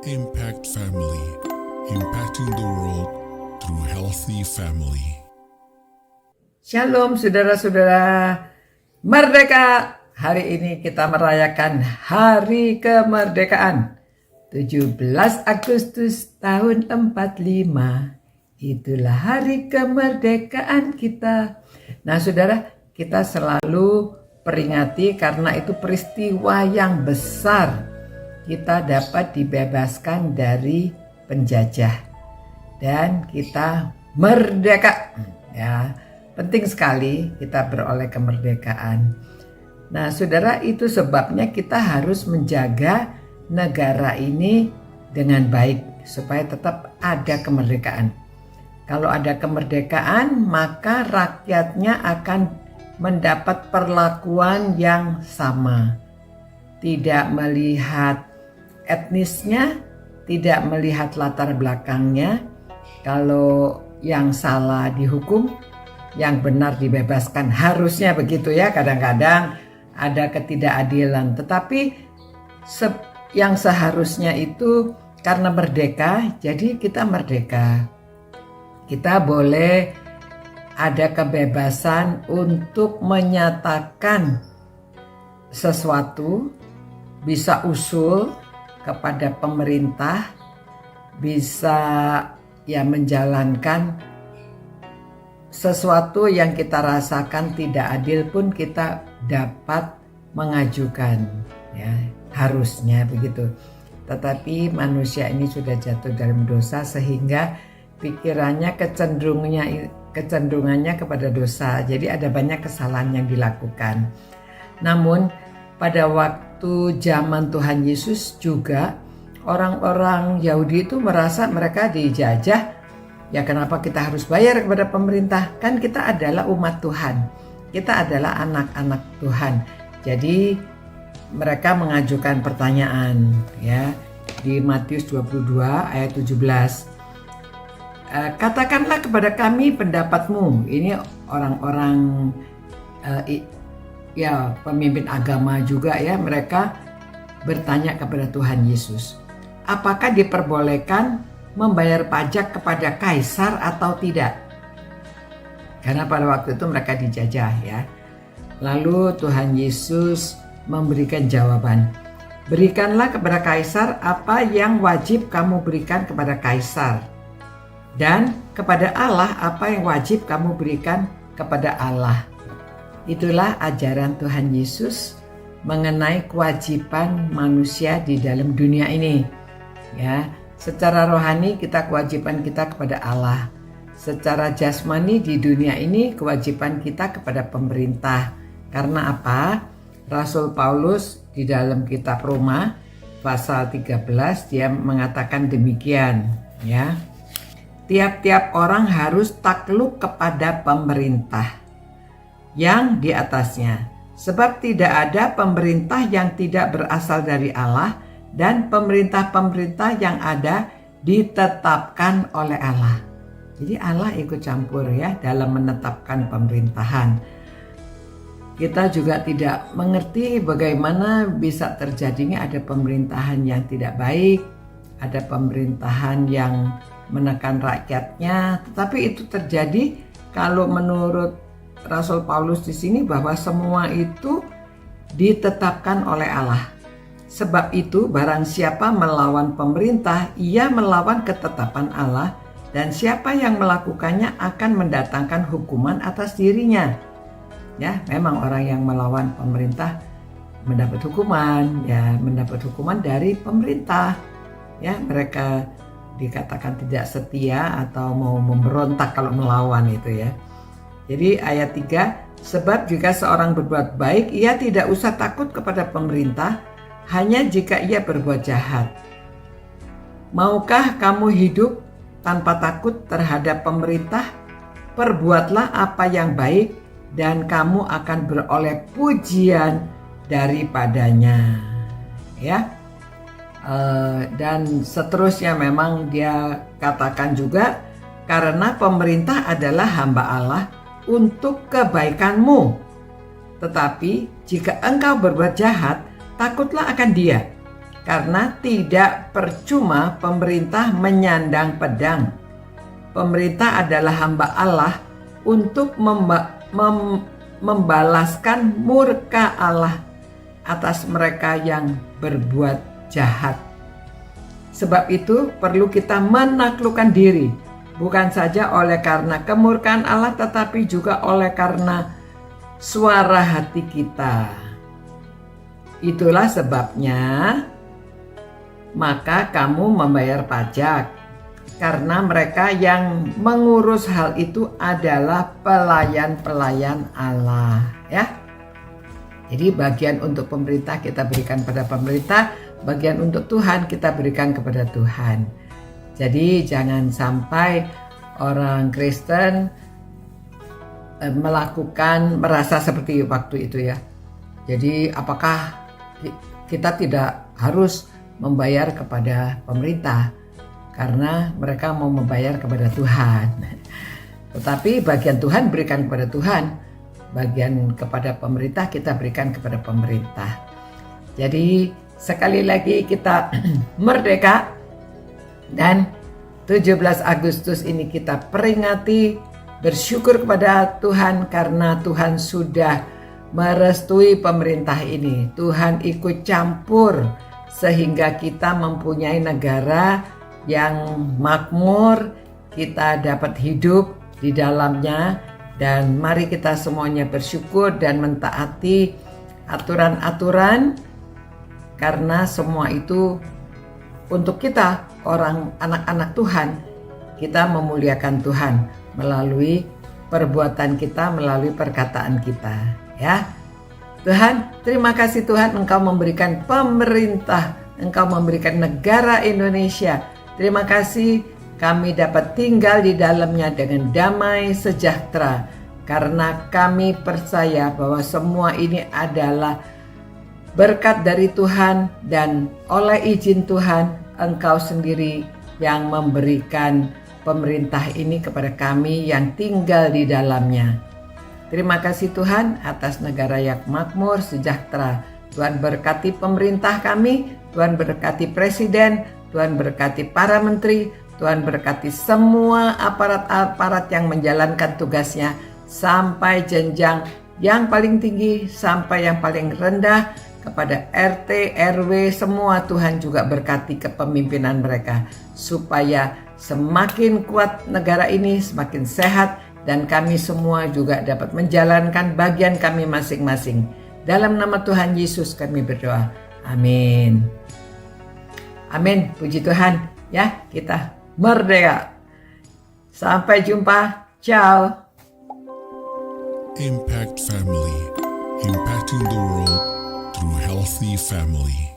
Impact Family, impacting the world through healthy family. Shalom saudara-saudara, Merdeka! Hari ini kita merayakan Hari Kemerdekaan 17 Agustus tahun 45. Itulah hari kemerdekaan kita. Nah saudara, kita selalu peringati karena itu peristiwa yang besar. Kita dapat dibebaskan dari penjajah dan kita merdeka. Ya, penting sekali kita beroleh kemerdekaan. Nah, saudara, itu sebabnya kita harus menjaga negara ini dengan baik supaya tetap ada kemerdekaan. Kalau ada kemerdekaan, maka rakyatnya akan mendapat perlakuan yang sama. Tidak melihat etnisnya, tidak melihat latar belakangnya. Kalau yang salah dihukum, yang benar dibebaskan. Harusnya begitu ya, kadang-kadang ada ketidakadilan. Tetapi yang seharusnya itu karena merdeka, jadi kita merdeka. Kita boleh ada kebebasan untuk menyatakan sesuatu, bisa usul kepada pemerintah, bisa ya menjalankan sesuatu yang kita rasakan tidak adil pun kita dapat mengajukan, ya harusnya begitu. Tetapi manusia ini sudah jatuh dalam dosa sehingga pikirannya kecenderungannya kepada dosa. Jadi ada banyak kesalahan yang dilakukan. Namun pada waktu zaman Tuhan Yesus juga orang-orang Yahudi itu merasa mereka dijajah. Ya kenapa kita harus bayar kepada pemerintah? Kan kita adalah umat Tuhan. Kita adalah anak-anak Tuhan. Jadi mereka mengajukan pertanyaan ya di Matius 22 ayat 17. Katakanlah kepada kami pendapatmu. Ini orang-orang ya pemimpin agama juga ya, mereka bertanya kepada Tuhan Yesus, apakah diperbolehkan membayar pajak kepada kaisar atau tidak? Karena pada waktu itu mereka dijajah ya. Lalu Tuhan Yesus memberikan jawaban, berikanlah kepada kaisar apa yang wajib kamu berikan kepada kaisar, dan kepada Allah apa yang wajib kamu berikan kepada Allah. Itulah ajaran Tuhan Yesus mengenai kewajiban manusia di dalam dunia ini. Ya, secara rohani kewajiban kita kepada Allah. Secara jasmani di dunia ini kewajiban kita kepada pemerintah. Karena apa? Rasul Paulus di dalam kitab Roma pasal 13 dia mengatakan demikian, ya. Tiap-tiap orang harus takluk kepada pemerintah yang di atasnya, sebab tidak ada pemerintah yang tidak berasal dari Allah, dan pemerintah-pemerintah yang ada ditetapkan oleh Allah. Jadi Allah ikut campur ya dalam menetapkan pemerintahan. Kita juga tidak mengerti bagaimana bisa terjadinya ada pemerintahan yang tidak baik, ada pemerintahan yang menekan rakyatnya, tetapi itu terjadi kalau menurut Rasul Paulus di sini bahwa semua itu ditetapkan oleh Allah. Sebab itu barang siapa melawan pemerintah, ia melawan ketetapan Allah, dan siapa yang melakukannya akan mendatangkan hukuman atas dirinya. Ya, memang orang yang melawan pemerintah mendapat hukuman, ya mendapat hukuman dari pemerintah. Ya, mereka dikatakan tidak setia atau mau memberontak kalau melawan itu ya. Jadi ayat 3, sebab jika seorang berbuat baik, ia tidak usah takut kepada pemerintah, hanya jika ia berbuat jahat. Maukah kamu hidup tanpa takut terhadap pemerintah? Perbuatlah apa yang baik dan kamu akan beroleh pujian daripadanya. Ya. Dan seterusnya memang dia katakan juga, karena pemerintah adalah hamba Allah untuk kebaikanmu. Tetapi jika engkau berbuat jahat, takutlah akan dia, karena tidak percuma pemerintah menyandang pedang. Pemerintah adalah hamba Allah untuk membalaskan murka Allah atas mereka yang berbuat jahat. Sebab itu perlu kita menaklukkan diri, bukan saja oleh karena kemurkaan Allah, tetapi juga oleh karena suara hati kita. Itulah sebabnya maka kamu membayar pajak, karena mereka yang mengurus hal itu adalah pelayan-pelayan Allah, ya. Jadi bagian untuk pemerintah kita berikan pada pemerintah, bagian untuk Tuhan kita berikan kepada Tuhan. Jadi jangan sampai orang Kristen merasa seperti waktu itu, ya. Jadi apakah kita tidak harus membayar kepada pemerintah karena mereka mau membayar kepada Tuhan. Tetapi bagian Tuhan berikan kepada Tuhan, bagian kepada pemerintah kita berikan kepada pemerintah. Jadi sekali lagi kita merdeka, dan 17 Agustus ini kita peringati, bersyukur kepada Tuhan karena Tuhan sudah merestui pemerintah ini. Tuhan ikut campur sehingga kita mempunyai negara yang makmur, kita dapat hidup di dalamnya, dan mari kita semuanya bersyukur dan mentaati aturan-aturan, karena semua itu untuk kita, orang anak-anak Tuhan. Kita memuliakan Tuhan melalui perbuatan kita, melalui perkataan kita, ya. Tuhan, terima kasih Tuhan, Engkau memberikan pemerintah, Engkau memberikan negara Indonesia. Terima kasih kami dapat tinggal di dalamnya dengan damai sejahtera, karena kami percaya bahwa semua ini adalah berkat dari Tuhan, dan oleh izin Tuhan Engkau sendiri yang memberikan pemerintah ini kepada kami yang tinggal di dalamnya. Terima kasih Tuhan atas negara yang makmur, sejahtera. Tuhan berkati pemerintah kami, Tuhan berkati presiden, Tuhan berkati para menteri, Tuhan berkati semua aparat-aparat yang menjalankan tugasnya sampai jenjang yang paling tinggi sampai yang paling rendah, kepada RT, RW, semua Tuhan juga berkati kepemimpinan mereka supaya semakin kuat negara ini, semakin sehat, dan kami semua juga dapat menjalankan bagian kami masing-masing. Dalam nama Tuhan Yesus kami berdoa. Amin. Amin. Puji Tuhan. Ya, kita merdeka. Sampai jumpa. Ciao. Impact Family, impacting the world through healthy family.